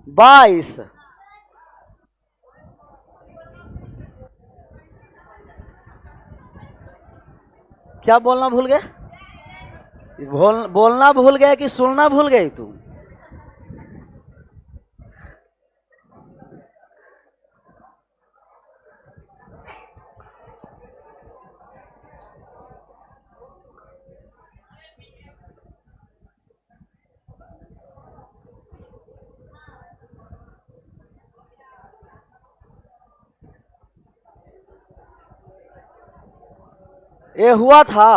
22। क्या बोलना भूल गए? बोलना भूल गए कि सुनना भूल गई तुम? ये हुआ था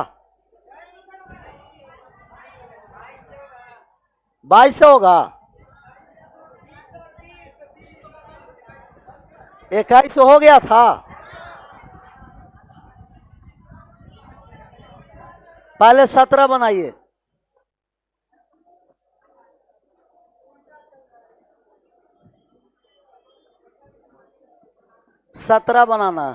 22 होगा। 21 हो गया था। पहले 17 बनाइए। सत्रह बनाना।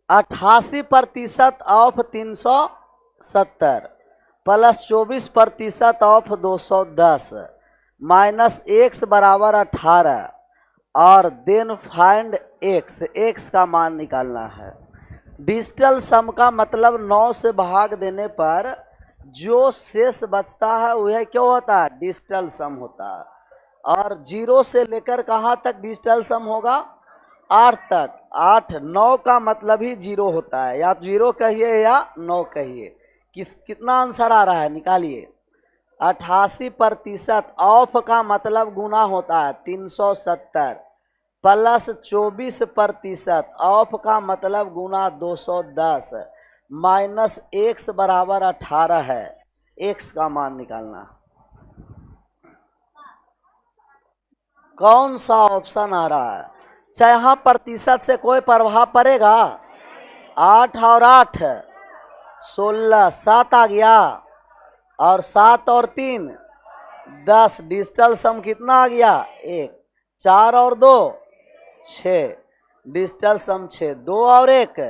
88% of 370 plus 24% of 210 minus x बराबर 18 और देन फाइंड एक्स। एक्स का मान निकालना है। डिजिटल सम का मतलब 9 से भाग देने पर जो शेष बचता है वह क्या होता है? डिजिटल सम होता है। और 0 से लेकर कहाँ तक डिजिटल सम होगा? 8 तक। 8 9 का मतलब ही 0 होता है, या 0 कहिए या 9 कहिए। कितना आंसर आ रहा है निकालिए। 88% ऑफ का मतलब गुना होता है 370 प्लस 24% ऑफ का मतलब गुना 210 माइनस एक्स बराबर 18 है। एक्स का मान निकालना। कौन सा ऑप्शन आ रहा है? चाहे यहाँ प्रतिशत से कोई प्रभाव पड़ेगा? 8 और 8 16, 7 आ गया, और 7 और 3 10। डिजिटल सम कितना आ गया? 1। 4 और 2 6। डिजिटल सम 6। 2 और 1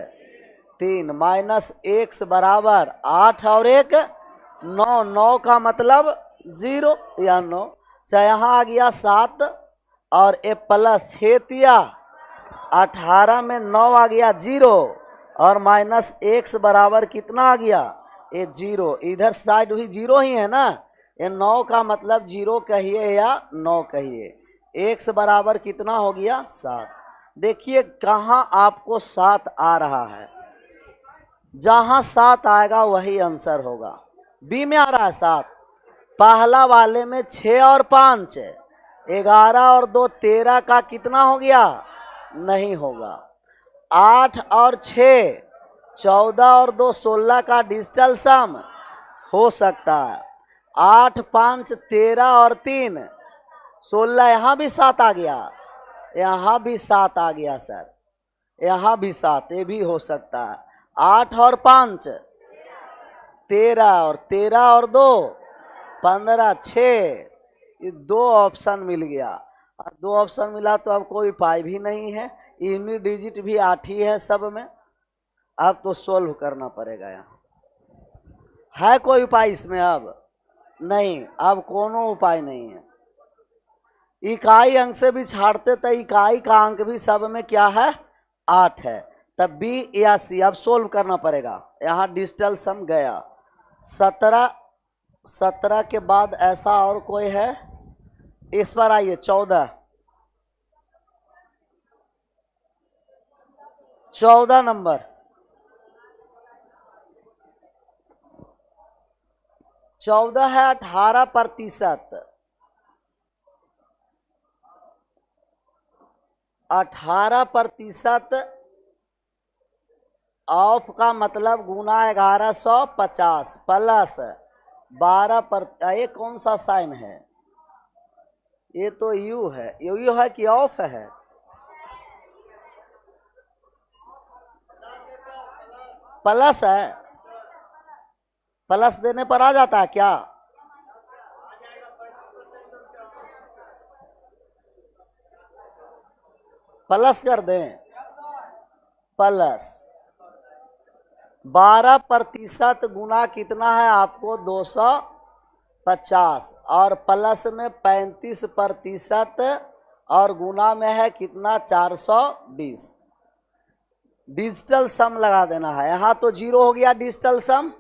3 माइनस एक्स बराबर 8 और 1 9। 9 का मतलब 0 या 9। चाहे यहाँ आ गया 7 और ए प्लस 6 18 में 9 आ गया 0 और माइनस एक्स बराबर कितना आ गया? ये 0। इधर साइड भी 0 ही है ना। ये 9 का मतलब 0 कहिए या 9 कहिए। एक्स बराबर कितना हो गया? 7। देखिए कहाँ आपको 7 आ रहा है। जहाँ 7 आएगा वही आंसर होगा। बी में आ रहा है 7। पहला वाले में 6 और 5 11 और 2 13 का कितना हो गया? नहीं होगा। 8 और 6 14 और 2 16 का डिजिटल सम हो सकता है। 8 5 13 और 3 16। यहाँ भी 7 आ गया, यहाँ भी 7 आ गया सर, यहाँ भी 7। ये भी हो सकता है। 8 और 5 13 और 13 और 2 15 6। ये 2 ऑप्शन मिल गया। और 2 ऑप्शन मिला तो अब कोई उपाय भी नहीं है। यूनिट डिजिट भी 8 ही है सब में। अब तो सोल्व करना पड़ेगा। यहाँ है कोई उपाय इसमें? अब नहीं, अब कोनो उपाय नहीं है। इकाई अंक से भी छाड़ते तो इकाई का अंक भी सब में क्या है? 8 है। तब बी या सी। अब सोल्व करना पड़ेगा। यहाँ डिजिटल सम गया। 17 के बाद ऐसा और कोई है? इस पर आइए। 14 नंबर। 14 है 18%। 18% ऑफ का मतलब गुना 1150 प्लस 12 ये कौन सा साइन है? ये तो यू है। यू है कि ऑफ है? प्लस है। प्लस देने पर आ जाता है क्या? प्लस कर दें। प्लस 12% गुना कितना है आपको 250 और प्लस में 35% और गुना में है कितना 420। डिजिटल सम लगा देना है। यहाँ तो 0 हो गया डिजिटल सम,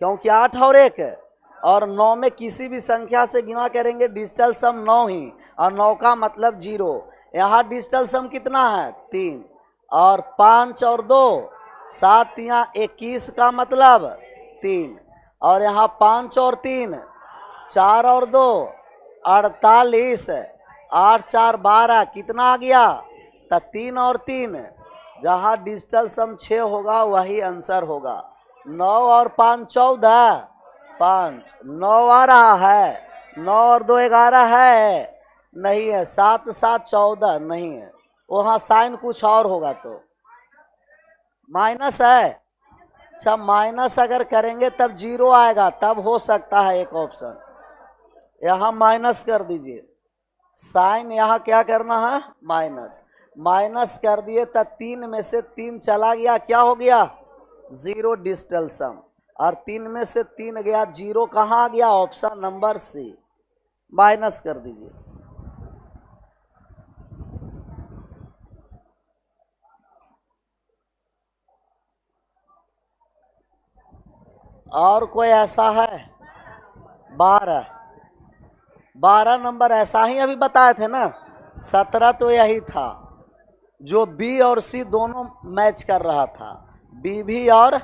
क्योंकि 8 और 1 और 9 में किसी भी संख्या से गुणा करेंगे डिजिटल सम 9 ही, और 9 का मतलब 0। यहाँ डिजिटल सम कितना है 3 और 5 और 2 7, यहाँ 21 का मतलब 3 और यहाँ 5 और 3 4 और 2 48, 8 4 12 कितना आ गया तो 3 और 3, जहाँ डिजिटल सम 6 होगा वही आंसर होगा। 9 और 5 14, 5 9 आ रहा है, 9 और 2 11 है नहीं है, 7 7 14 नहीं है, वहाँ साइन कुछ और होगा तो माइनस है। अच्छा माइनस अगर करेंगे तब 0 आएगा, तब हो सकता है एक ऑप्शन। यहाँ माइनस कर दीजिए, साइन यहाँ क्या करना है माइनस, माइनस कर दिए तो 3 में से 3 चला गया, क्या हो गया 0 डिजिटल सम, और 3 में से 3 गया 0, कहाँ आ गया ऑप्शन नंबर सी, माइनस कर दीजिए। और कोई ऐसा है 12 नंबर ऐसा ही अभी बताए थे ना, 17 तो यही था जो बी और सी दोनों मैच कर रहा था, बी भी और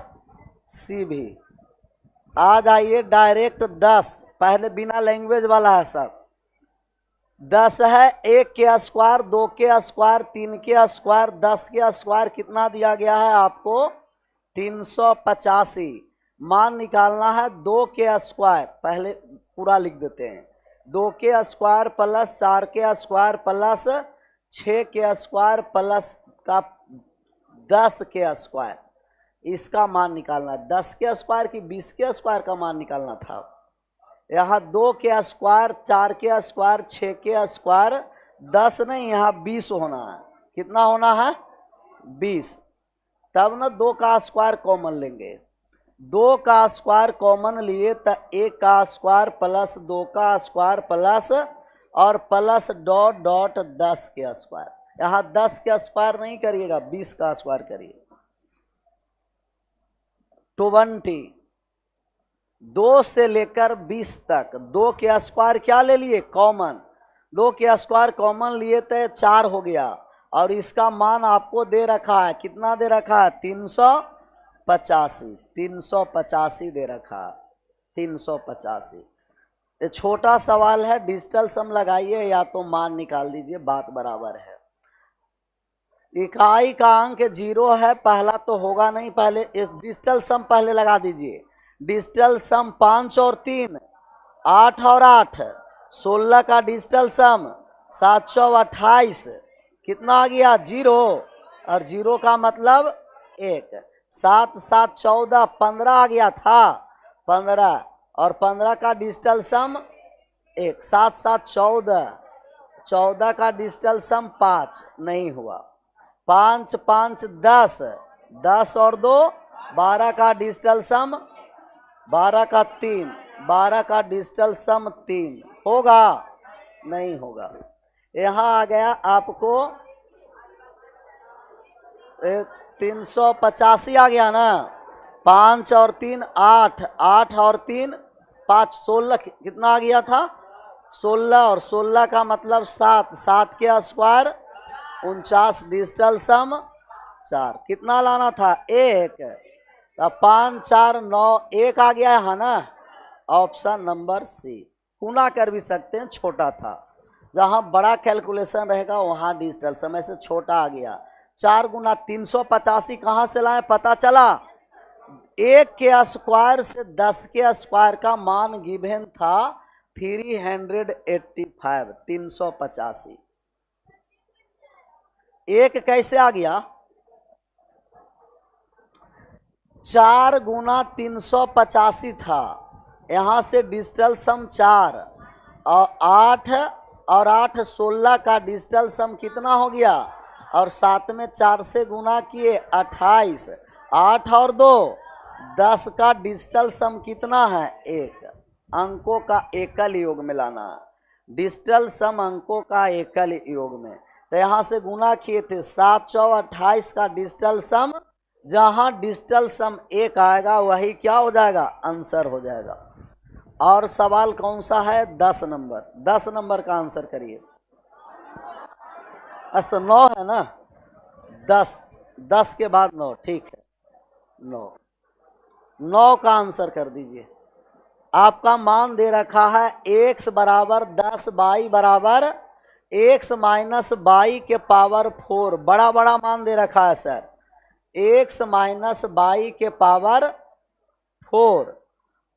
सी भी। आ जाइए डायरेक्ट 10, पहले बिना लैंग्वेज वाला है सब। 10 है 1 के स्क्वायर, 2 के स्क्वायर, 3 के स्क्वायर, 10 के स्क्वायर कितना दिया गया है आपको 385। मान निकालना है 2 के स्क्वायर, पहले पूरा लिख देते हैं, 2 के स्क्वायर प्लस 4 के स्क्वायर प्लस 6 के स्क्वायर प्लस का 10 के स्क्वायर, इसका मान निकालना है। 10 के स्क्वायर की 20 के स्क्वायर का मान निकालना था। यहाँ 2 के स्क्वायर, 4 के स्क्वायर, 6 के स्क्वायर, 10 नहीं यहाँ 20 होना है। कितना होना है 20, तब ना 2 का स्क्वायर कॉमन लेंगे, 2 का स्क्वायर कॉमन लिए तो 1 का स्क्वायर प्लस 2 का स्क्वायर प्लस और प्लस डॉट डॉट 10 के स्क्वायर। यहाँ 10 के स्क्वायर नहीं करिएगा, 20 का स्क्वायर करिए। 20, 2 से लेकर 20 तक, 2 के स्क्वायर क्या ले लिए कॉमन, 2 के स्क्वायर कॉमन लिए तो 4 हो गया, और इसका मान आपको दे रखा है, कितना दे रखा है 385 दे रखा है 385। ये छोटा सवाल है, डिजिटल सम लगाइए या तो मान निकाल दीजिए, बात बराबर है। इकाई का अंक 0 है, पहला तो होगा नहीं, पहले इस डिजिटल सम पहले लगा दीजिए। डिजिटल सम 5 और 3 8 और 8 16 का डिजिटल सम 728, कितना आ गया 0, और 0 का मतलब 1, 7 7 14 15 आ गया था 15, और 15 का डिजिटल सम 1, 7 7 14, 14 का डिजिटल सम 5 नहीं हुआ, 5 5 10, 10 और 2 12 का डिजिटल सम 12 का 3, 12 का डिजिटल सम 3 होगा नहीं होगा। यहाँ आ गया आपको 385 आ गया ना, 5 और 3 8, 8 और 3 5 16, कितना आ गया था 16, और 16 का मतलब 7, 7 के स्क्वायर 49 डिजिटल सम 4, कितना लाना था 1, 5 4 9 1 आ गया है ना, ऑप्शन नंबर सी। गुना कर भी सकते हैं, छोटा था, जहां बड़ा कैलकुलेशन रहेगा वहां डिजिटल समय से छोटा आ गया। 4 गुना 385 कहाँ से लाए पता चला, 1 के स्क्वायर से 10 के स्क्वायर का मान गिवन था 385, 385। 1 कैसे आ गया, 4 गुना 385 था, यहाँ से डिजिटल सम 4 और 8 और 8 16 का डिजिटल सम कितना हो गया, और साथ में 4 से गुना किए 28, 8 और 2 10 का डिजिटल सम कितना है? 1। अंकों का एकल योग में लाना है। डिजिटल सम अंकों का एकल योग में, तो यहाँ से गुना किए थे 7 चौ 28 का डिजिटल सम, जहाँ डिजिटल सम 1 आएगा वही क्या हो जाएगा? आंसर हो जाएगा। और सवाल कौन सा है? 10 नंबर। 10 नंबर का आंसर करिए। अच्छा 9 है ना? 10 के बाद 9, ठीक है। 9 का आंसर कर दीजिए। आपका मान दे रखा है x बराबर 10 y बराबर x माइनस वाई के पावर 4। बड़ा बड़ा मान दे रखा है सर, x माइनस वाई के पावर 4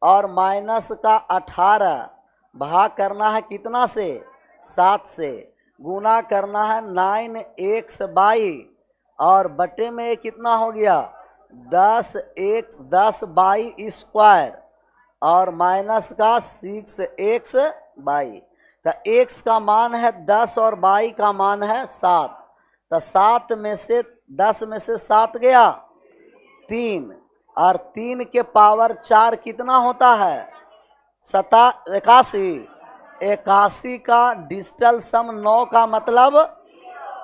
और माइनस का 18 भाग करना है कितना से? 7 से। गुना करना है 9xy और बटे में कितना हो गया? 10y स्क्वायर और माइनस का 6xy। तो x का मान है 10 और y का मान है 7। तो 7 में से 10 में से 7 गया 3 और 3 के पावर 4 कितना होता है? 81। 81 का डिजिटल सम 9 का मतलब,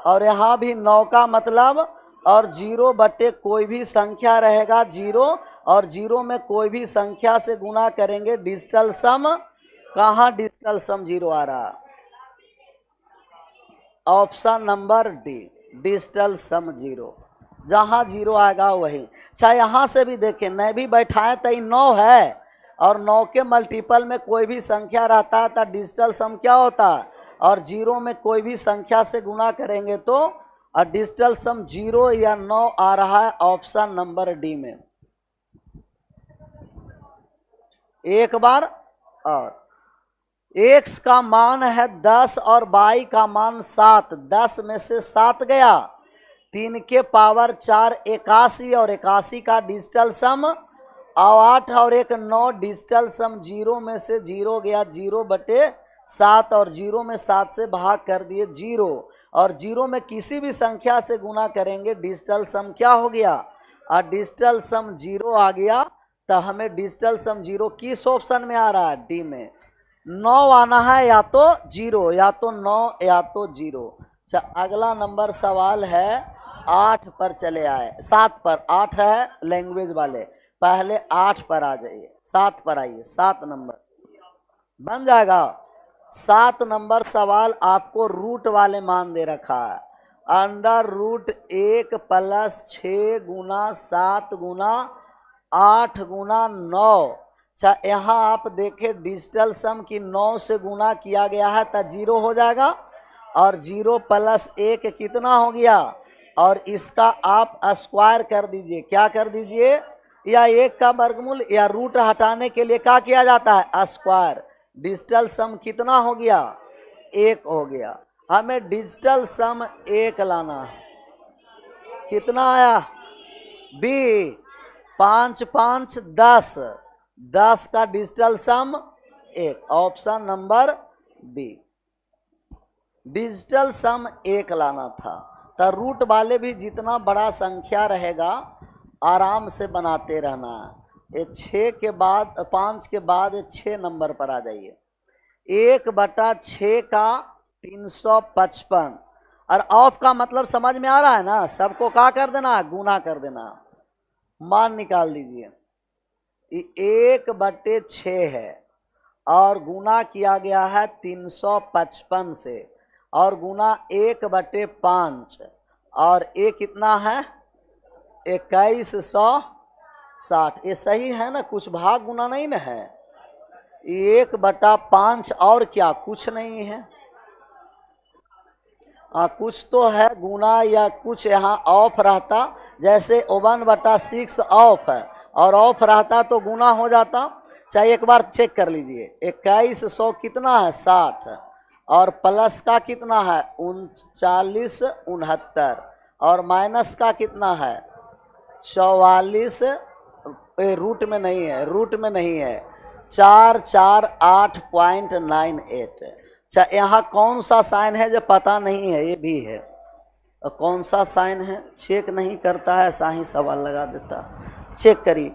और यहाँ भी 9 का मतलब, और 0 बटे कोई भी संख्या रहेगा 0 और 0 में कोई भी संख्या से गुना करेंगे डिजिटल सम। कहाँ डिजिटल सम 0 आ रहा? ऑप्शन नंबर डी, डिजिटल सम 0। जहाँ 0 आएगा वही। अच्छा यहाँ से भी देखें, नहीं भी बैठाएं तो 9 है और 9 के मल्टीपल में कोई भी संख्या रहता है तो डिजिटल सम क्या होता है? और 0 में कोई भी संख्या से गुना करेंगे तो और डिजिटल सम 0 या 9 आ रहा है ऑप्शन नंबर डी में। एक बार और x का मान है 10 और y का मान 7। 10 में से 7 गया, 3 के पावर 4 81 और 81 का डिजिटल सम, और 8 और 1 9 डिजिटल सम 0 में से 0 गया 0 बटे 7 और 0 में 7 से भाग कर दिए 0 और 0 में किसी भी संख्या से गुना करेंगे डिजिटल सम क्या हो गया? और डिजिटल सम 0 आ गया। तो हमें डिजिटल सम 0 किस ऑप्शन में आ रहा है? डी में। 9 आना है या तो 0, या तो 9 या तो 0। अच्छा अगला नंबर सवाल है 8 पर चले आए, 7 पर। 8 है लैंग्वेज वाले, पहले 8 पर आ जाइए, 7 पर आइए। 7 नंबर बन जाएगा। 7 नंबर सवाल आपको रूट वाले मान दे रखा है। अंडर रूट 1 प्लस 6 गुना 7 गुना 8 गुना 9। अच्छा यहाँ आप देखें डिजिटल सम की 9 से गुना किया गया है तो 0 हो जाएगा और 0 प्लस 1 कितना हो गया? और इसका आप स्क्वायर कर दीजिए। क्या कर दीजिए? या 1 का वर्गमूल या रूट हटाने के लिए क्या किया जाता है? स्क्वायर। डिजिटल सम कितना हो गया? 1 हो गया। हमें डिजिटल सम 1 लाना है। कितना आया? बी। 5 5 10, 10 का डिजिटल सम 1। ऑप्शन नंबर बी, डिजिटल सम 1 लाना था। तो रूट वाले भी जितना बड़ा संख्या रहेगा आराम से बनाते रहना है। ये 6 के बाद 5 के बाद 6 नंबर पर आ जाइए। 1/6 का 355 और ऑफ का मतलब समझ में आ रहा है ना? सबको क्या कर देना? गुना कर देना। मान निकाल दीजिए। 1/6 है और गुना किया गया है 355 से और गुना 1/5 और ये कितना है? 2160। ये सही है ना? कुछ भाग गुना नहीं ना है। 1/5 और क्या? कुछ नहीं है। कुछ तो है गुना या कुछ यहाँ ऑफ रहता, जैसे 1/6 ऑफ है और ऑफ रहता तो गुना हो जाता। चाहे एक बार चेक कर लीजिए। 2100 कितना है? 60 और प्लस का कितना है? 39 69 और माइनस का कितना है? 44। रूट में नहीं है, रूट में नहीं है। 448.98। अच्छा यहाँ कौन सा साइन है जो पता नहीं है? ये भी है। कौन सा साइन है, चेक नहीं करता है, ऐसा ही सवाल लगा देता। चेक करिए,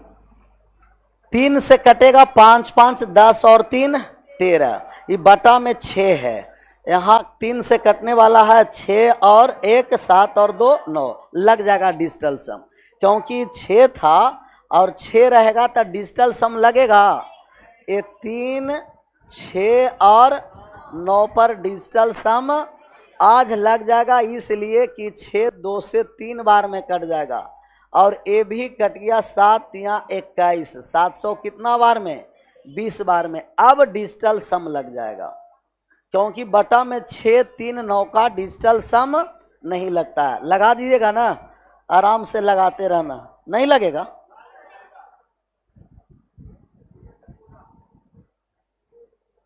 3 से कटेगा 5 5 10 और 3 13, ये बटा में 6 है। यहाँ 3 से कटने वाला है 6 और 1 7 और 2 9, लग जाएगा डिजिटल सम। क्योंकि 6 था और 6 रहेगा तो डिजिटल सम लगेगा। ये 3 6 और 9 पर डिजिटल सम आज लग जाएगा, इसलिए कि 6 2 से 3 बार में कट जाएगा। और ये भी कट गया, 7 या 21, 700 कितना बार में, 20 बार में। अब डिजिटल सम लग जाएगा, क्योंकि बटा में 6 3 9 का डिजिटल सम नहीं लगता है। लगा दीजिएगा ना, आराम से लगाते रहना, नहीं लगेगा।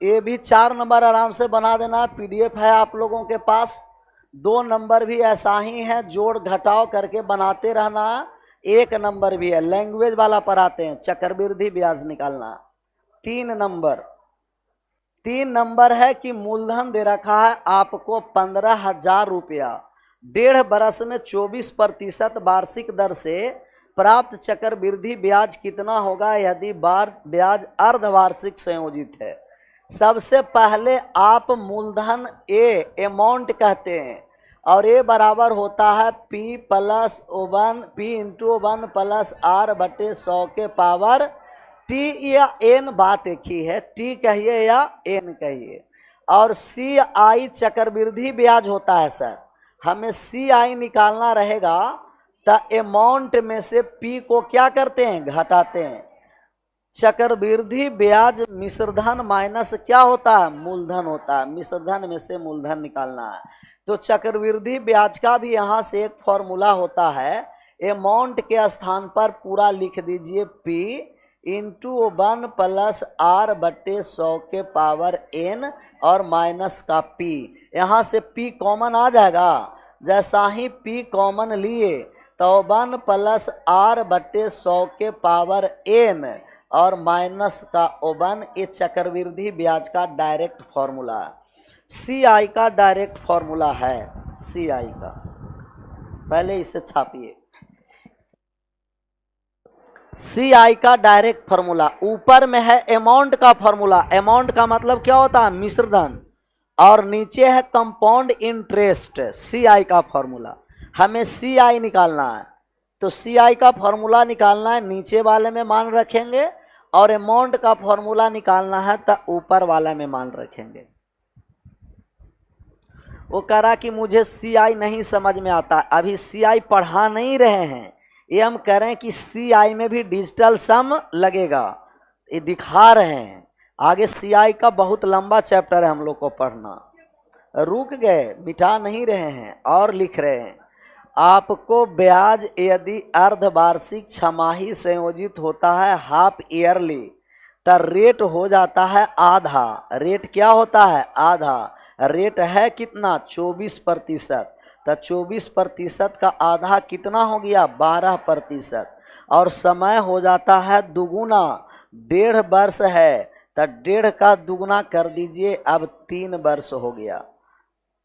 ये भी 4 नंबर आराम से बना देना, पीडीएफ है आप लोगों के पास। 2 नंबर भी ऐसा ही है, जोड़ घटाव करके बनाते रहना। 1 नंबर भी है, लैंग्वेज वाला पढ़ाते हैं, चक्रवृद्धि ब्याज निकालना। 3 नंबर है कि मूलधन दे रखा है आपको 15,000 रुपया, 1.5 बरस में 24% वार्षिक दर से प्राप्त चक्रवृद्धि ब्याज कितना होगा यदि ब्याज अर्धवार्षिक संयोजित है। सबसे पहले आप मूलधन ए अमाउंट कहते हैं, और ए बराबर होता है P plus O1 P into 1 plus R बटे 100 के पावर T या N, बात एक ही है, T कहिए या N कहिए। और CI चक्रवृद्धि ब्याज होता है सर, हमें CI निकालना रहेगा तो अमाउंट में से P को क्या करते हैं, घटाते हैं। चक्रवृद्धि ब्याज मिश्रधन माइनस क्या होता है, मूलधन होता है, मिश्रधन में से मूलधन निकालना है। तो चक्रवृद्धि ब्याज का भी यहाँ से एक फॉर्मूला होता है, अमाउंट के स्थान पर पूरा लिख दीजिए P इंटू 1 प्लस R बटे 100 के पावर N और माइनस का P। यहाँ से P कॉमन आ जाएगा, जैसा ही P कॉमन लिए तो 1 प्लस R बटे 100 के पावर N और माइनस का O1, ये चक्रवृद्धि ब्याज का डायरेक्ट फॉर्मूला है। CI का डायरेक्ट फॉर्मूला है, CI का, पहले इसे छापिए। CI का डायरेक्ट फॉर्मूला ऊपर में है अमाउंट का फॉर्मूला, अमाउंट का मतलब क्या होता है, मिश्रधन, और नीचे है कंपाउंड इंटरेस्ट, CI का फॉर्मूला। हमें CI निकालना है, तो CI का फॉर्मूला निकालना है, नीचे वाले में मान रखेंगे, और अमाउंट का फॉर्मूला निकालना है तो ऊपर वाला में मान रखेंगे। वो कह रहा कि मुझे CI नहीं समझ में आता, अभी CI पढ़ा नहीं रहे हैं, ये हम कह रहे हैं कि CI में भी डिजिटल सम लगेगा, ये दिखा रहे हैं। आगे CI का बहुत लंबा चैप्टर है हम लोग को पढ़ना। रुक गए, मिटा नहीं रहे हैं और लिख रहे हैं। आपको ब्याज यदि अर्धवार्षिक छमाही संयोजित होता है हाफ ईयरली, तो रेट हो जाता है आधा। रेट क्या होता है, आधा। रेट है कितना, 24%, तो 24% का आधा कितना हो गया, 12%। और समय हो जाता है दुगुना, 1.5 वर्ष है तो 1.5 का दुगुना कर दीजिए, अब 3 वर्ष हो गया।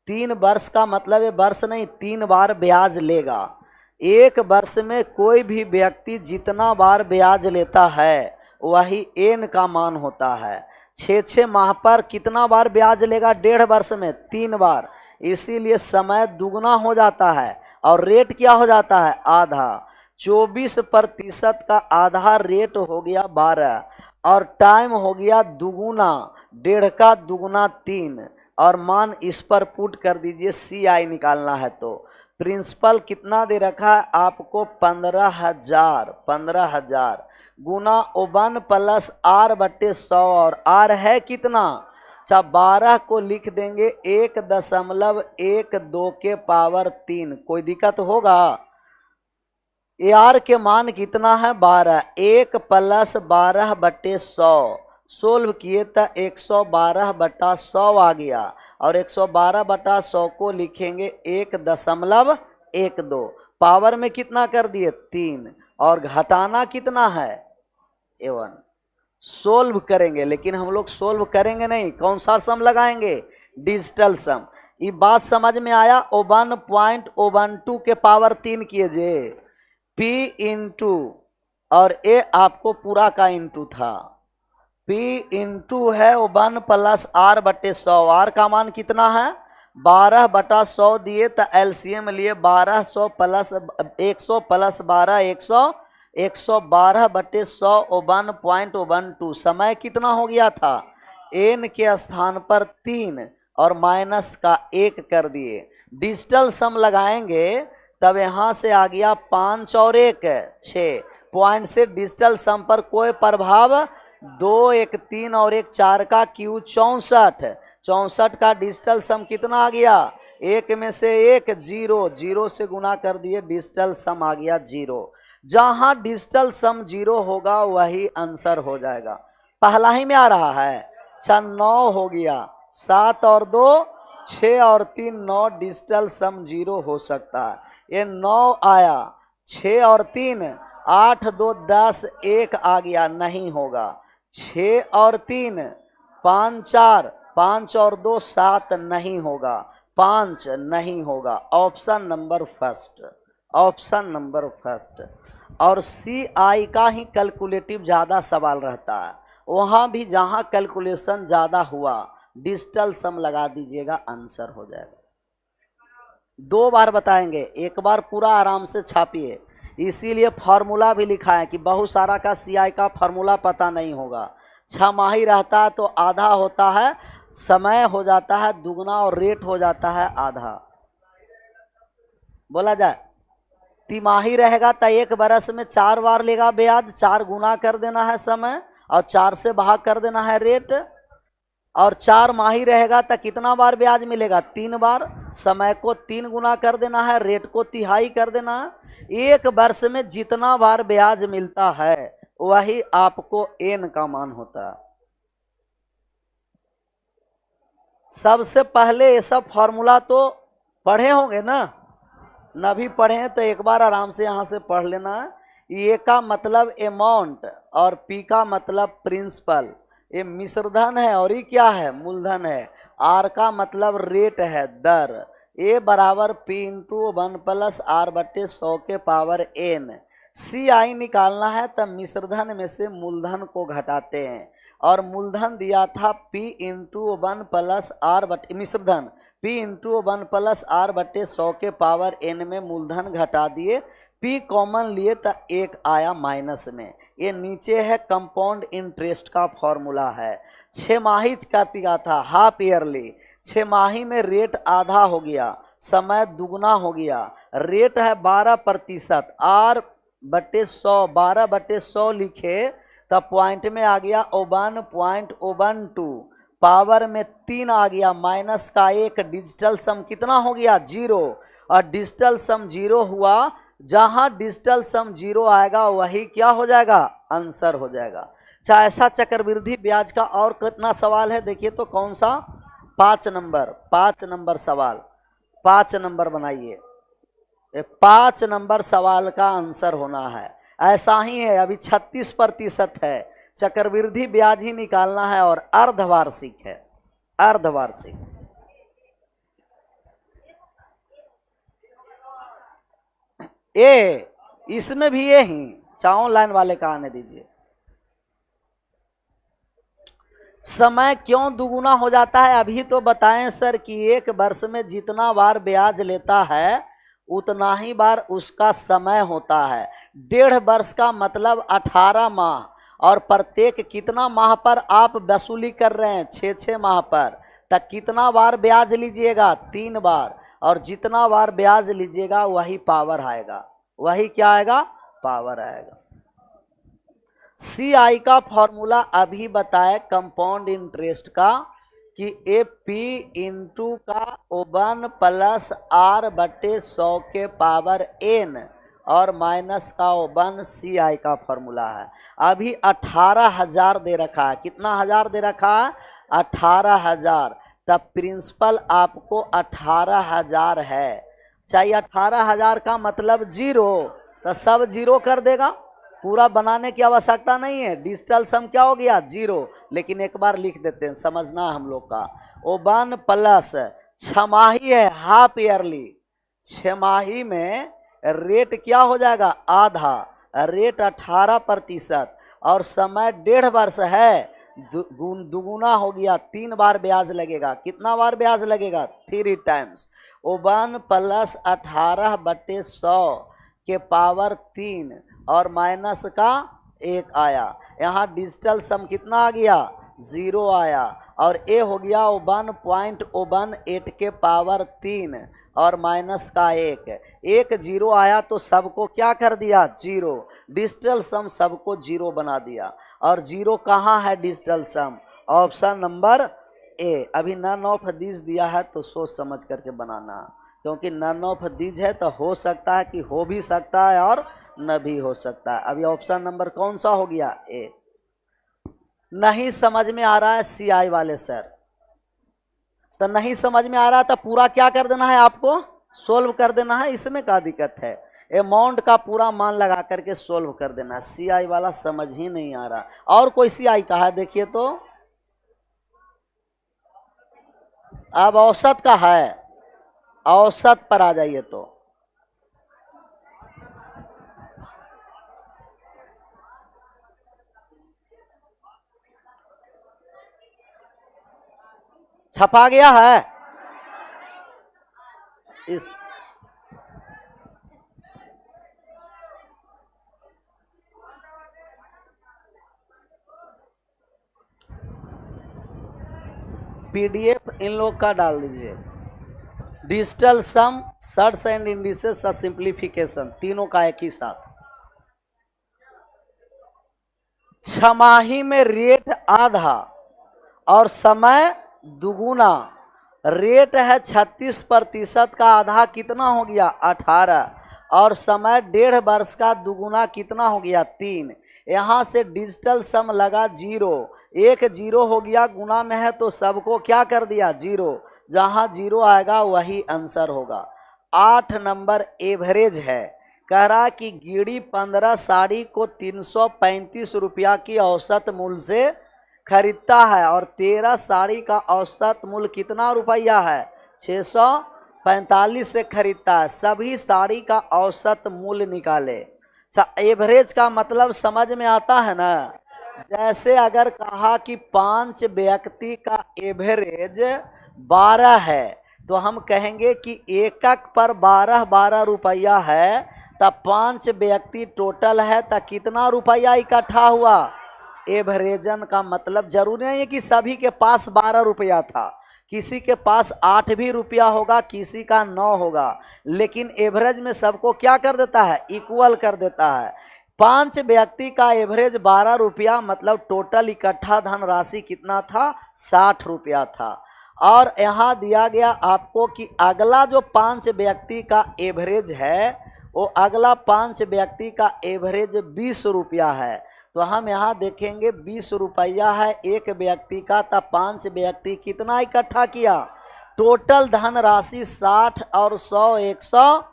3 वर्ष का मतलब है वर्ष नहीं, 3 बार ब्याज लेगा। 1 वर्ष में कोई भी व्यक्ति जितना बार ब्याज लेता है वही N का मान होता है। 6 माह पर कितना बार ब्याज लेगा, 1.5 वर्ष में 3 बार, इसीलिए समय दुगना हो जाता है और रेट क्या हो जाता है, आधा। 24% का आधा रेट हो गया 12, और टाइम हो गया दुगुना, 1.5 का दुगुना 3, और मान इस पर पुट कर दीजिए। CI निकालना है तो प्रिंसिपल कितना दे रखा है आपको, 15,000 गुना 1 प्लस R बटे 100, और R है कितना, 12 को लिख देंगे 1.12 के पावर 3। कोई दिक्कत होगा, AR के मान कितना है, 12, 1 प्लस 12 बटे 100, सोल्व किए तो 112 बटा 100 आ गया, और 112 बटा 100 को लिखेंगे 1.12, पावर में कितना कर दिए 3, और घटाना कितना है 1। सोल्व करेंगे, लेकिन हम लोग सोल्व करेंगे नहीं, कौन सा सम लगाएंगे, डिजिटल सम। ये बात समझ में आया। 1.012 के पावर 3 कीजिए P इंटू, और ए आपको पूरा का इंटू था, P इंटू है 1 प्लस R बटे 100। R का मान कितना है 12/100 दिए तो एलसीएम लिए 1200 प्लस 100 प्लस 12 112 बटे 100 1.012। समय कितना हो गया था, n के स्थान पर 3 और माइनस का 1 कर दिए। डिजिटल सम लगाएंगे तब यहाँ से आ गया 5 और 1 6 पॉइंट से डिजिटल सम पर कोई प्रभाव 2 1 3 और 1 4 का Q 64 का डिजिटल सम कितना आ गया, 1 में से 1 0 से गुना कर दिए, डिजिटल सम आ गया 0। जहां डिजिटल सम 0 होगा वही आंसर हो जाएगा। पहला ही में आ रहा है। अच्छा 9 हो गया, 7 और 2 6 और 3 9, डिजिटल सम 0 हो सकता है। ये 9 आया, 6 और 3 8 2 10 1 आ गया, नहीं होगा। 6 और 3 5 4 5 और 2 7 नहीं होगा, 5 नहीं होगा। Option number first, option number first. और CI का ही कैलकुलेटिव ज़्यादा सवाल रहता है, वहाँ भी जहाँ कैलकुलेशन ज़्यादा हुआ डिजिटल सम लगा दीजिएगा, आंसर हो जाएगा। 2 बार बताएंगे, एक बार पूरा आराम से छापिए। इसीलिए फार्मूला भी लिखा है कि बहुत सारा का CI का फार्मूला पता नहीं होगा। 6 माही रहता है तो आधा होता है, समय हो जाता है दुगना और रेट हो जाता है आधा। बोला जाए तिमाही रहेगा तो 1 बरस में 4 बार लेगा ब्याज, 4 गुना कर देना है समय और 4 से भाग कर देना है रेट। और 4 माही रहेगा तो कितना बार ब्याज मिलेगा, 3 बार। समय को 3 गुना कर देना है, रेट को तिहाई कर देना है। 1 वर्ष में जितना बार ब्याज मिलता है वही आपको n का मान होता है। सबसे पहले ये सब फॉर्मूला तो पढ़े होंगे ना, न भी पढ़े हैं तो एक बार आराम से यहाँ से पढ़ लेना है। ए का मतलब अमाउंट और पी का मतलब प्रिंसिपल, ये मिश्रधन है और ये क्या है मूलधन है। आर का मतलब रेट है दर, ए बराबर पी इंटू 1 प्लस आर बटे 100 के पावर n। CI निकालना है तब मिश्रधन में से मूलधन को घटाते हैं, और मूलधन दिया था P इंटू 1 प्लस आर बटे मिश्रधन P इंटू 1 प्लस आर बटे 100 के पावर n में मूलधन घटा दिए, P कॉमन लिए तो 1 आया माइनस में। ये नीचे है कंपाउंड इंटरेस्ट का फॉर्मूला है। 6 माही का दिया था हाफ ईयरली, 6 माही में रेट आधा हो गया, समय दुगना हो गया। रेट है 12%, आर बटे 100 12/100 लिखे तब पॉइंट में आ गया 1.012, पावर में 3 आ गया, माइनस का 1, डिजिटल सम कितना हो गया 0। और डिजिटल सम 0 हुआ, जहां डिजिटल सम 0 आएगा वही क्या हो जाएगा आंसर हो जाएगा। अच्छा ऐसा चक्रवृद्धि ब्याज का और कितना सवाल है देखिए तो कौन सा, 5 नंबर सवाल, 5 नंबर बनाइए। 5 नंबर सवाल का आंसर होना है। ऐसा ही है, अभी 36% है, चक्रवृद्धि ब्याज ही निकालना है और अर्धवार्षिक है, अर्धवार्षिक। ए इसमें भी ये ही चाओ लाइन वाले का आने दीजिए। समय क्यों दुगुना हो जाता है अभी तो बताएं सर कि 1 वर्ष में जितना बार ब्याज लेता है उतना ही बार उसका समय होता है। 1.5 वर्ष का मतलब 18 माह, और प्रत्येक कितना माह पर आप वसूली कर रहे हैं 6 माह पर, तब कितना बार ब्याज लीजिएगा 3 बार, और जितना बार ब्याज लीजिएगा वही पावर आएगा, वही क्या आएगा पावर आएगा। CI का फॉर्मूला अभी बताए कंपाउंड इंटरेस्ट का कि ए पी इंटू का 1 प्लस आर बटे 100 के पावर n और माइनस का 1 CI का फॉर्मूला है। अभी 18,000 दे रखा है, कितना हजार दे रखा है 18,000, तब प्रिंसिपल आपको 18,000 है। चाहिए 18,000 का मतलब 0, तो सब 0 कर देगा, पूरा बनाने की आवश्यकता नहीं है। डिजिटल सम क्या हो गया 0, लेकिन एक बार लिख देते हैं समझना हम लोग का। 1 प्लस छमाही है हाफ ईयरली, छमाही में रेट क्या हो जाएगा आधा, रेट 18% और समय 1.5 वर्ष है, दुगुना हो गया, 3 बार ब्याज लगेगा। कितना बार ब्याज लगेगा 3 टाइम्स। 1 + 18/100 के पावर 3 और माइनस का 1 आया। यहाँ डिजिटल सम कितना आ गया 0 आया और ए हो गया 1.018 के पावर 3 और माइनस का 1 0 आया तो सबको क्या कर दिया 0, डिजिटल सम सबको 0 बना दिया। और 0 कहाँ है digital sum, option number A. अभी नन ऑफ दीज दिया है तो सोच समझ करके बनाना, क्योंकि नन ऑफ दीज है तो हो सकता है कि हो भी सकता है और न भी हो सकता है। अभी ऑप्शन नंबर कौन सा हो गया ए। नहीं समझ में आ रहा है सीआई वाले सर, तो नहीं समझ में आ रहा है तो पूरा क्या कर देना है आपको सोल्व कर देना है, इसमें क्या दिक्कत है, अमाउंट का पूरा मान लगा करके सोल्व कर देना है। सीआई वाला समझ ही नहीं आ रहा। और कोई सीआई का है देखिए तो, अब औसत का है, औसत पर आ जाइए तो छपा गया है इस पीडीएफ इन लोग का डाल दीजिए। Digital sum, search and indices का सिंप्लीफिकेशन, तीनों का एक ही साथ। छमाही में रेट आधा और समय दुगुना, रेट है 36% का, आधा कितना हो गया 18 और समय 1.5 वर्ष का, दुगुना कितना हो गया 3। यहाँ से डिजिटल सम लगा 0, 1 0 हो गया, गुना में है तो सबको क्या कर दिया 0, जहाँ 0 आएगा वही आंसर होगा। 8 नंबर एवरेज है, कह रहा कि गिड़ी 15 साड़ी को 335 रुपया की औसत मूल्य से खरीदता है और 13 साड़ी का औसत मूल्य कितना रुपया है 645 से खरीदता है। सभी साड़ी का औसत मूल्य निकाले। अच्छा, एवरेज का मतलब समझ में आता है ना। जैसे अगर कहा कि 5 व्यक्ति का एवरेज 12 है तो हम कहेंगे कि एकक पर 12 रुपया है, तब 5 व्यक्ति टोटल है तो कितना रुपया इकट्ठा हुआ। एवरेजन का मतलब जरूरी नहीं है कि सभी के पास 12 रुपया था, किसी के पास 8 भी रुपया होगा, किसी का 9 होगा, लेकिन एवरेज में सबको क्या कर देता है इक्वल कर देता है। 5 व्यक्ति का एवरेज 12 रुपया, मतलब टोटल इकट्ठा धनराशि कितना था 60 रुपया था। और यहाँ दिया गया आपको कि अगला जो 5 व्यक्ति का एवरेज है वो अगला 5 व्यक्ति का एवरेज 20 रुपया है, तो हम यहाँ देखेंगे 20 रुपया है एक व्यक्ति का, तब 5 व्यक्ति कितना इकट्ठा किया, टोटल धनराशि 60 और 100 100,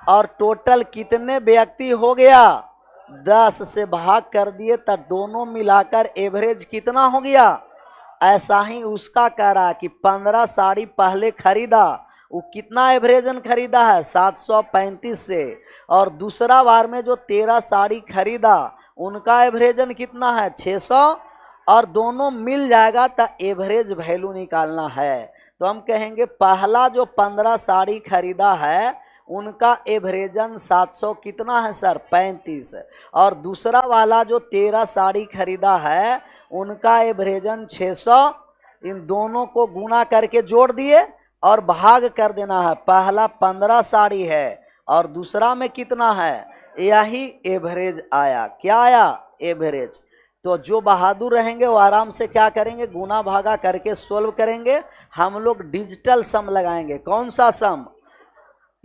और टोटल कितने व्यक्ति हो गया 10 से भाग कर दिए, तब दोनों मिलाकर एवरेज कितना हो गया। ऐसा ही उसका कह रहा है कि 15 साड़ी पहले खरीदा, वो कितना एवरेजन खरीदा है 735 से, और दूसरा बार में जो 13 साड़ी खरीदा उनका एवरेजन कितना है 600, और दोनों मिल जाएगा तो एवरेज वैल्यू निकालना है। तो हम कहेंगे पहला जो 15 साड़ी खरीदा है उनका एवरेजन 700 कितना है सर 35, और दूसरा वाला जो 13 साड़ी खरीदा है उनका एवरेजन 600। इन दोनों को गुना करके जोड़ दिए और भाग कर देना है। पहला 15 साड़ी है और दूसरा में कितना है, यही एवरेज आया। क्या आया एवरेज। तो जो बहादुर रहेंगे वो आराम से क्या करेंगे, गुना भागा करके सोल्व करेंगे। हम लोग डिजिटल सम लगाएंगे। कौन सा सम,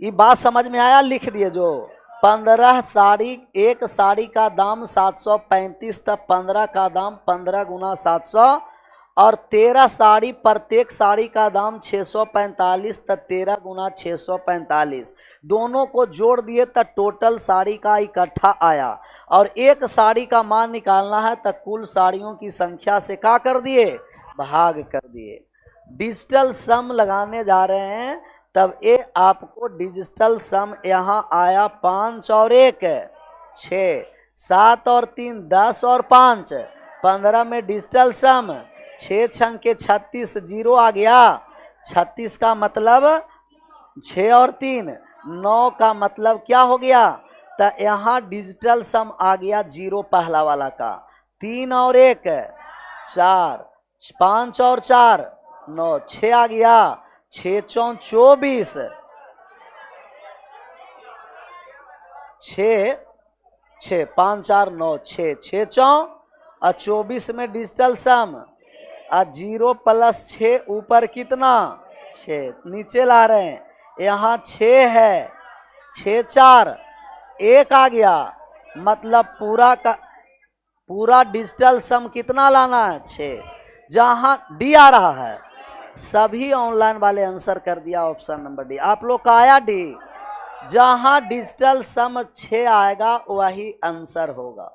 ये बात समझ में आया, लिख दिए। जो 15 साड़ी, एक साड़ी का दाम 735, तब 15 का दाम 15 गुना 700, और 13 साड़ी, प्रत्येक साड़ी का दाम 645, तब 13 गुना 645, दोनों को जोड़ दिए तब टोटल साड़ी का इकट्ठा आया। और एक साड़ी का मान निकालना है तब कुल साड़ियों की संख्या से क्या कर दिए, भाग कर दिए। डिजिटल सम लगाने जा रहे हैं, तब ये आपको डिजिटल सम यहाँ आया 5 और 1 6, 7 और 3 10 और 5 15 में डिजिटल सम 6 छंग के 36 जीरो आ गया। 36 का मतलब 6 और 3 9 का मतलब क्या हो गया, तो यहाँ डिजिटल सम आ गया जीरो पहला वाला का। 3 और 1 4, 5 और 4 9 6 आ गया। 6 चौं 24 6 6 5 4 9 6 6 चौं और 24 में डिजिटल सम और 0 प्लस 6 ऊपर कितना 6 नीचे ला रहे हैं, यहाँ 6 है 6 4 1 आ गया, मतलब पूरा डिजिटल सम कितना लाना है 6। जहाँ डी आ रहा है, सभी ऑनलाइन वाले आंसर कर दिया ऑप्शन नंबर डी। आप लोग का आया डी, जहाँ डिजिटल सम 6 आएगा वही आंसर होगा।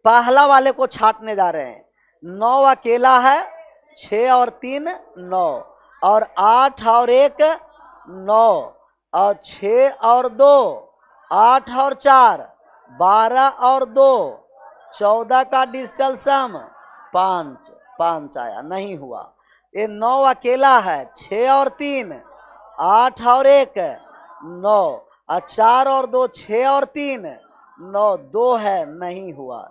पहला वाले को छांटने जा रहे हैं। 9 अकेला है, 6 और 3 9 और 8 और 1 9 और 6 और 2 8 और 4 12 और 2 14 का डिजिटल सम 5 आया, नहीं हुआ। ये 9 अकेला है, 6 और 3 8 और 1 9 और 4 और 2 6 और 3 9 2 है, नहीं हुआ।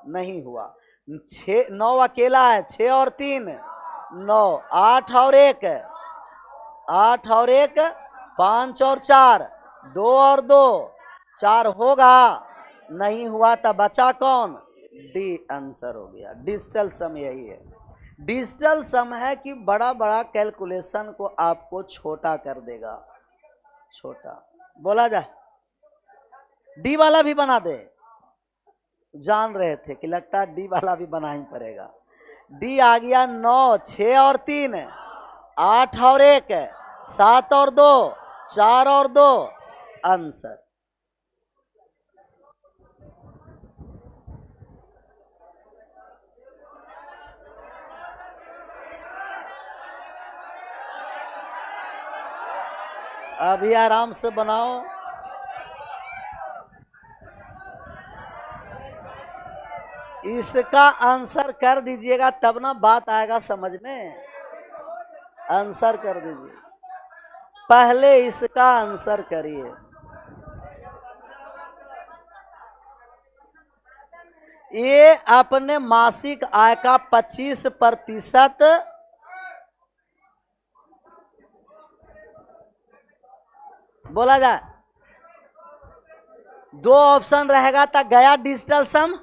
9 अकेला है, 6 और 3 9 8 और 1 5 और 4 2 और 2 4 होगा, नहीं हुआ। तो बचा कौन, डी आंसर हो गया। डिजिटल सम यही है। डिजिटल सम है कि बड़ा बड़ा कैलकुलेशन को आपको छोटा कर देगा। छोटा बोला जाए, डी वाला भी बना दे, जान रहे थे कि लगता है डी वाला भी बना ही पड़ेगा। डी आ गया 9 6 और 3 8 और 1 7 और 2 4 और 2 आंसर। अभी आराम से बनाओ। इसका आंसर कर दीजिएगा तब ना बात आएगा समझ में। आंसर कर दीजिए, पहले इसका आंसर करिए। ये अपने मासिक आय का 25% बोला जाए। 2 ऑप्शन रहेगा तो गया डिजिटल सम,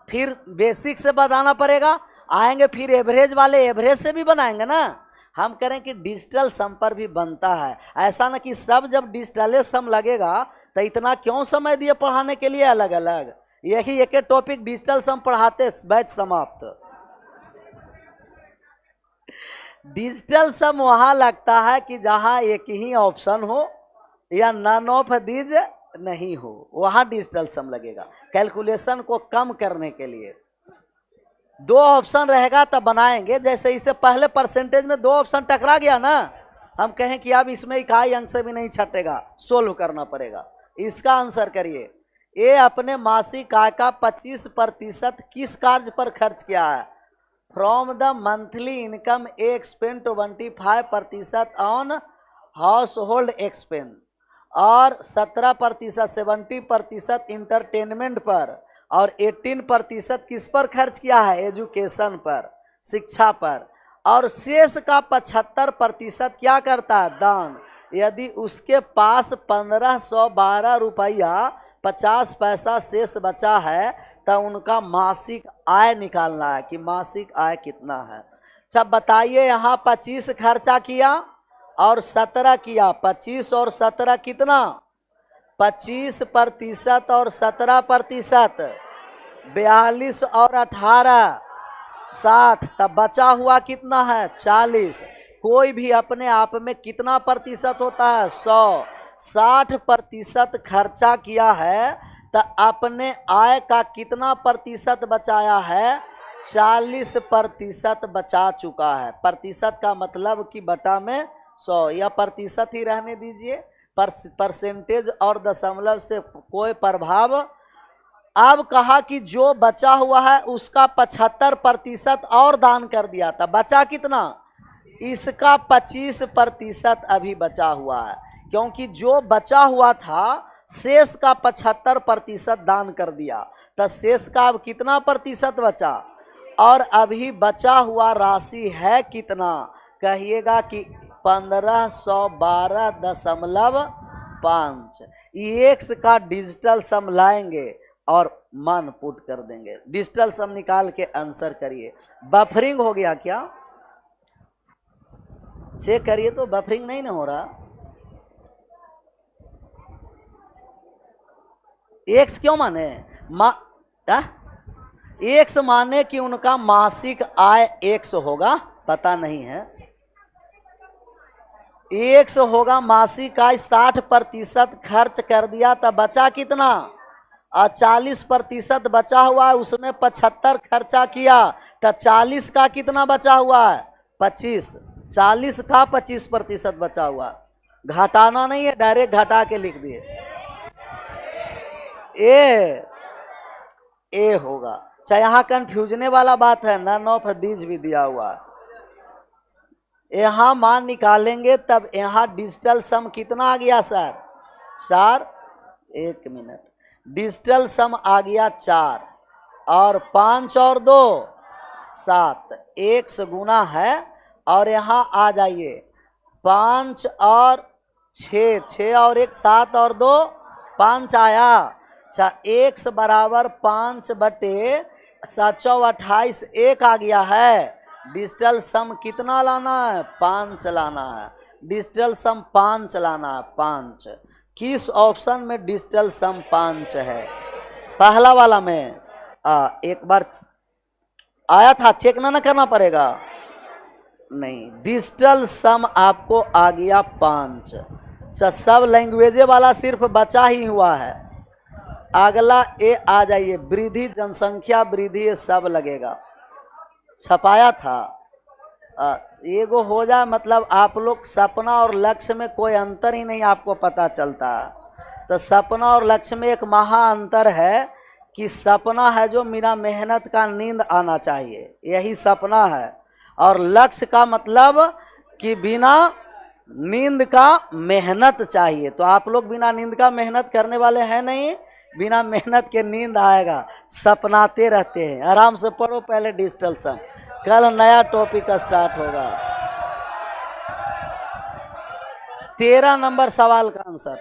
फिर बेसिक से बताना पड़ेगा। आएंगे फिर एवरेज वाले, एवरेज से भी बनाएंगे ना। हम करें कि डिजिटल सम पर भी बनता है। ऐसा ना कि सब जब डिजिटल सम लगेगा तो इतना क्यों समय दिए पढ़ाने के लिए अलग अलग, यही एक टॉपिक डिजिटल सम पढ़ाते बैच समाप्त। डिजिटल सम वहां लगता है कि जहां एक ही ऑप्शन हो या नन ऑफ दीज नहीं हो, वहां डिजिटल सम लगेगा कैलकुलेशन को कम करने के लिए। 2 ऑप्शन रहेगा तब बनाएंगे। जैसे इससे पहले परसेंटेज में 2 ऑप्शन टकरा गया ना, हम कहें कि अब इसमें इकाई अंक से भी नहीं छटेगा, सोल्व करना पड़ेगा। इसका आंसर करिए। ये अपने मासिक आय का 25% किस कार्य पर खर्च किया है? From the monthly income A spend 25% on house hold expense और 17% 70% इंटरटेनमेंट पर और 18% किस पर खर्च किया है? एजुकेशन पर, शिक्षा पर। और शेष का 75% क्या करता है? दान। यदि उसके पास 1512 रुपया 50 पैसा शेष बचा है तो उनका मासिक आय निकालना है कि मासिक आय कितना है। सब बताइए। यहाँ 25 खर्चा किया और 17 किया। 25 और 17 कितना? 25% और 17%, 42 और 18 60, तब बचा हुआ कितना है? 40। कोई भी अपने आप में कितना प्रतिशत होता है? 100। 60% खर्चा किया है तो अपने आय का कितना प्रतिशत बचाया है? 40% बचा चुका है। प्रतिशत का मतलब कि बटा में 100, या प्रतिशत ही रहने दीजिए, परसेंटेज और दशमलव से कोई प्रभाव। अब कहा कि जो बचा हुआ है उसका 75% और दान कर दिया था, बचा कितना, इसका 25% अभी बचा हुआ है, क्योंकि जो बचा हुआ था शेष का 75% दान कर दिया, तो शेष का अब कितना प्रतिशत बचा, और अभी बचा हुआ राशि है कितना, कहिएगा कि 1512.5। एक्स का डिजिटल सम लाएंगे और मान पुट कर देंगे, डिजिटल सम निकाल के आंसर करिए। बफरिंग हो गया क्या, चेक करिए तो, बफरिंग नहीं ना हो रहा। एक्स क्यों माने, एक्स माने कि उनका मासिक आय एक्स होगा, पता नहीं है, एक्स होगा मासिक आय, 60% खर्च कर दिया तो बचा कितना, और 40% बचा हुआ है, उसमें 75 खर्चा किया तो 40 का कितना बचा हुआ है, 25, 40 का 25% बचा हुआ, घटाना नहीं है, डायरेक्ट घटा के लिख दिए, ए होगा। चाहे यहाँ कंफ्यूजने वाला बात है, नन ऑफ दीज भी दिया हुआ है। यहाँ मान निकालेंगे तब यहाँ डिजिटल सम कितना आ गया सर, 4, 1 मिनट, डिजिटल सम आ गया 4, और 5 और 2 7, 1 से गुना है, और यहाँ आ जाइए 5 और 6, 6 और 1 7 और 2 5 आया, अच्छा, x बराबर 5 बटे 7 28, 1 आ गया है। डिजिटल सम कितना लाना है, 5 लाना है, डिजिटल सम 5 लाना है, 5। किस ऑप्शन में डिजिटल सम 5 है, पहला वाला में। एक बार आया था, चेक ना करना पड़ेगा, नहीं, डिजिटल सम आपको आ गया 5। अच्छा, सब लैंग्वेजे वाला सिर्फ बचा ही हुआ है। अगला ए आ जाइए, वृद्धि, जनसंख्या वृद्धि, ये सब लगेगा, छपाया था। एगो हो जाए मतलब आप लोग सपना और लक्ष्य में कोई अंतर ही नहीं आपको पता चलता। तो सपना और लक्ष्य में एक महा अंतर है कि सपना है जो बिना मेहनत का नींद आना चाहिए, यही सपना है, और लक्ष्य का मतलब कि बिना नींद का मेहनत चाहिए। तो आप लोग बिना नींद का मेहनत करने वाले हैं नहीं, बिना मेहनत के नींद आएगा, सपनाते रहते हैं। आराम से पढ़ो पहले डिजिटल सम, कल नया टॉपिक स्टार्ट होगा। 13 नंबर सवाल का आंसर,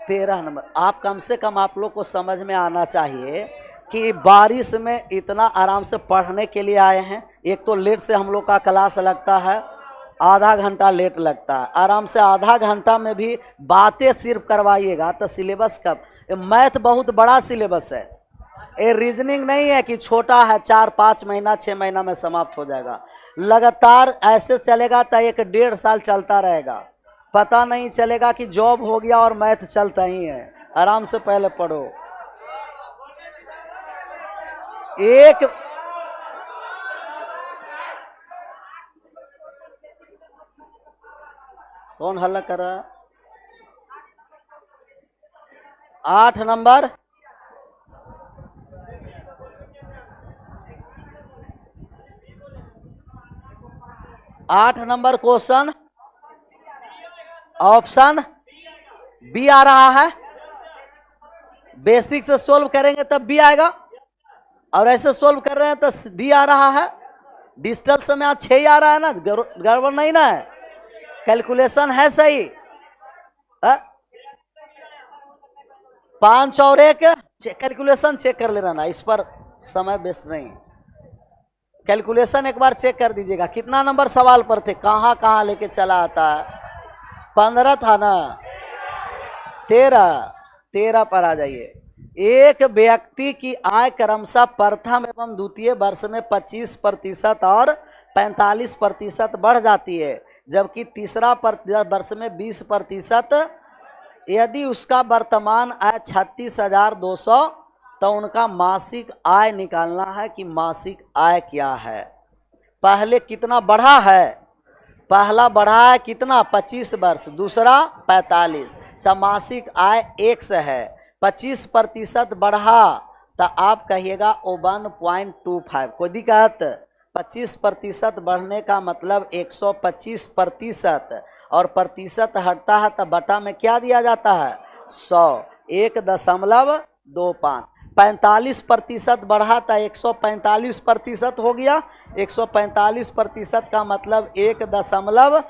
13 नंबर। आप कम से कम आप लोग को समझ में आना चाहिए कि बारिश में इतना आराम से पढ़ने के लिए आए हैं। एक तो लेट से हम लोग का क्लास लगता है, आधा घंटा लेट लगता है, आराम से आधा घंटा में भी बातें सिर्फ करवाइएगा तो सिलेबस कब, मैथ बहुत बड़ा सिलेबस है, ये रीजनिंग नहीं है कि छोटा है, 4-5 महीना 6 महीना में समाप्त हो जाएगा। लगातार ऐसे चलेगा तो 1-1.5 साल चलता रहेगा, पता नहीं चलेगा कि जॉब हो गया और मैथ चलता ही है। आराम से पहले पढ़ो। एक कौन हल्ला कर रहा है, 8 नंबर, क्वेश्चन, ऑप्शन बी आ रहा है। बेसिक से सोल्व करेंगे तब बी आएगा, और ऐसे सोल्व कर रहे हैं तो डी आ रहा है। डिजिटल समय आज 6 आ रहा है ना, गड़बड़ नहीं ना है, कैलकुलेशन है सही। 5 और 1 कैलकुलेशन चेक कर लेना ना, इस पर समय वेस्ट नहीं, कैलकुलेशन एक बार चेक कर दीजिएगा। कितना नंबर सवाल पर थे, कहाँ कहाँ लेके चला आता है, 15 था ना, 13 पर आ जाइए। एक व्यक्ति की आय क्रमशः प्रथम एवं द्वितीय वर्ष में 25% और 45% बढ़ जाती है, जबकि तीसरा वर्ष में 20%। यदि उसका वर्तमान आय 36,200 तो उनका मासिक आय निकालना है कि मासिक आय क्या है। पहले कितना बढ़ा है, पहला बढ़ा है कितना 25 वर्ष, दूसरा 45, मासिक आय 1 है, 25% बढ़ा तो आप कहिएगा 1.25। कोई दिक्कत? 25% बढ़ने का मतलब 125%, और प्रतिशत हटता है तो बटा में क्या दिया जाता है 100, 1.25। 45% बढ़ा था 145% हो गया, 145% का मतलब 1.45।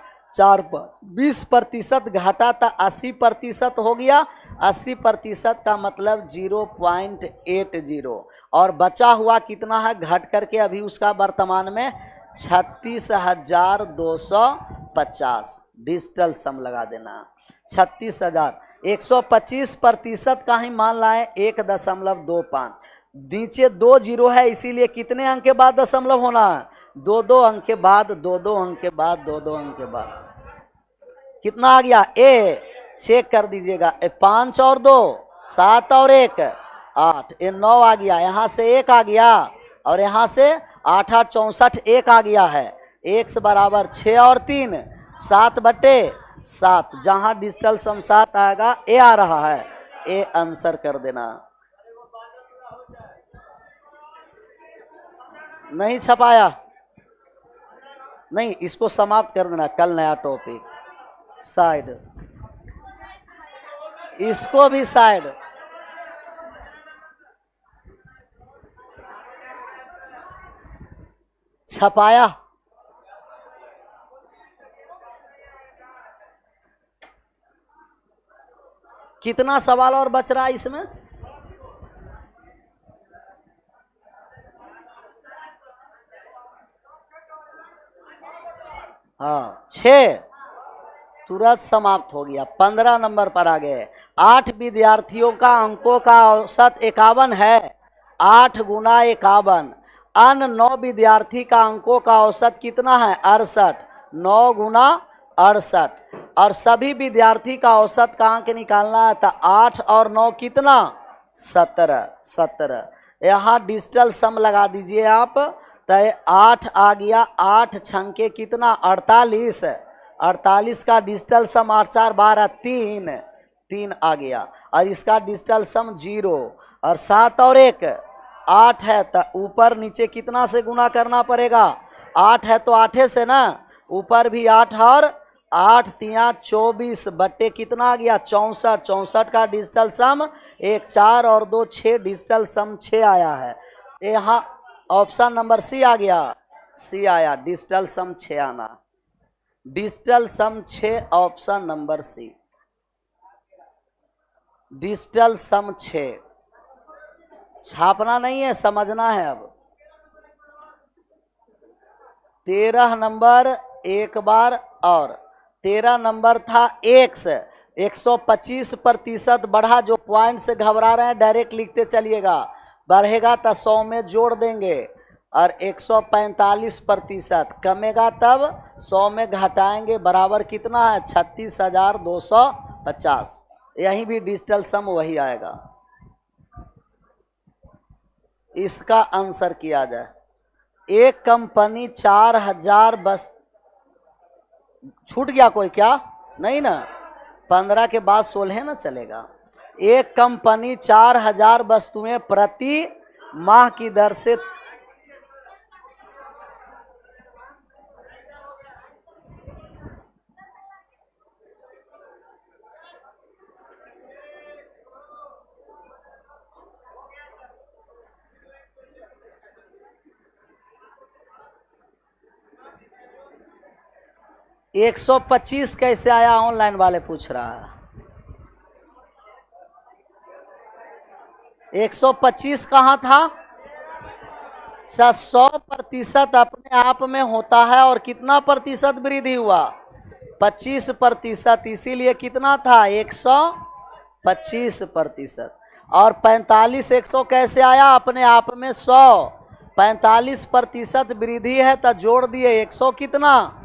20% घटा था 80% हो गया, 80% का मतलब 0.80, और बचा हुआ कितना है घट करके अभी उसका वर्तमान में 36,250। डिजिटल सम लगा देना 36,000। 125% का ही मान लाए 1.25। नीचे 2 जीरो है, इसीलिए कितने अंक के बाद दशमलव होना है 2-2 अंक के बाद, 2-2 अंक के बाद, 2-2 अंक के बाद। कितना आ गया ए, चेक कर दीजिएगा, 5 और 2 7 और 1 8, ये 9 आ गया, यहाँ से 1 आ गया और यहाँ से 8 8 64 1 आ गया है। x बराबर 6 और 3 7/7, जहाँ डिजिटल सम 7 आएगा ए आ रहा है, ए आंसर कर देना। नहीं छपाया, नहीं, इसको समाप्त कर देना, कल नया टॉपिक साइड, इसको भी साइड। छपाया, कितना सवाल और बच रहा है इसमें? हाँ 6, तुरंत समाप्त हो गया। 15 नंबर पर आ गए। 8 विद्यार्थियों का अंकों का औसत 51 है, 8 गुना 51। अन्य 9 विद्यार्थी का अंकों का औसत कितना है 68, 9 गुना 68। और सभी विद्यार्थी का औसत का अंक निकालना है, तो 8 और 9 कितना 17। यहाँ डिजिटल सम लगा दीजिए आप, तो 8 आ गया, 8 छंके कितना 48, 48 का डिजिटल सम 8 4 12 3 आ गया, और इसका डिजिटल सम 0, और 7 और 1 8 है, तो ऊपर नीचे कितना से गुना करना पड़ेगा, 8 है तो 8 से ना, ऊपर भी 8 और 8 3 24 बट्टे कितना आ गया 64, 64 का डिजिटल सम 1 4 और 2 6, डिजिटल सम 6 आया है। यहाँ ऑप्शन नंबर सी आ गया, सी आया, डिजिटल सम 6 आना, डिजिटल सम 6, ऑप्शन नंबर सी, डिजिटल सम 6। छापना नहीं है, समझना है। अब 13 नंबर एक बार, और 13 नंबर था x, 125% बढ़ा, जो पॉइंट से घबरा रहे हैं डायरेक्ट लिखते चलिएगा, बढ़ेगा तो 100 में जोड़ देंगे, और 145% कमेगा तब 100 में घटाएंगे, बराबर कितना है 36,250। यहीं भी डिजिटल सम वही आएगा। इसका आंसर किया जाए, एक कंपनी 4000 बस, छूट गया कोई क्या नहीं ना, 15 के बाद 16 ना चलेगा। एक कंपनी 4000 वस्तुएं प्रति माह की दर से एक 125 कैसे आया, ऑनलाइन वाले पूछ रहा है। 125 कहाँ था, 100% अपने आप में होता है, और कितना प्रतिशत वृद्धि हुआ 25%, इसीलिए कितना था 125%। और 45 100 कैसे आया, अपने आप में 100, 45% वृद्धि है तो जोड़ दिए 100 कितना,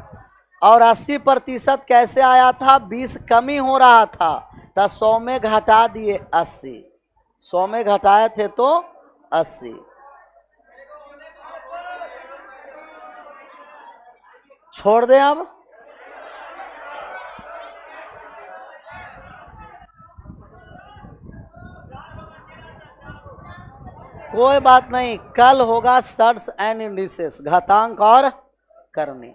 और 80% कैसे आया था, 20 कमी हो रहा था तो 100 में घटा दिए 80, 100 में घटाए थे तो 80। छोड़ दें अब। कोई बात नहीं, कल होगा सर्ट्स एंड इंडिसेस, घातांक और करनी।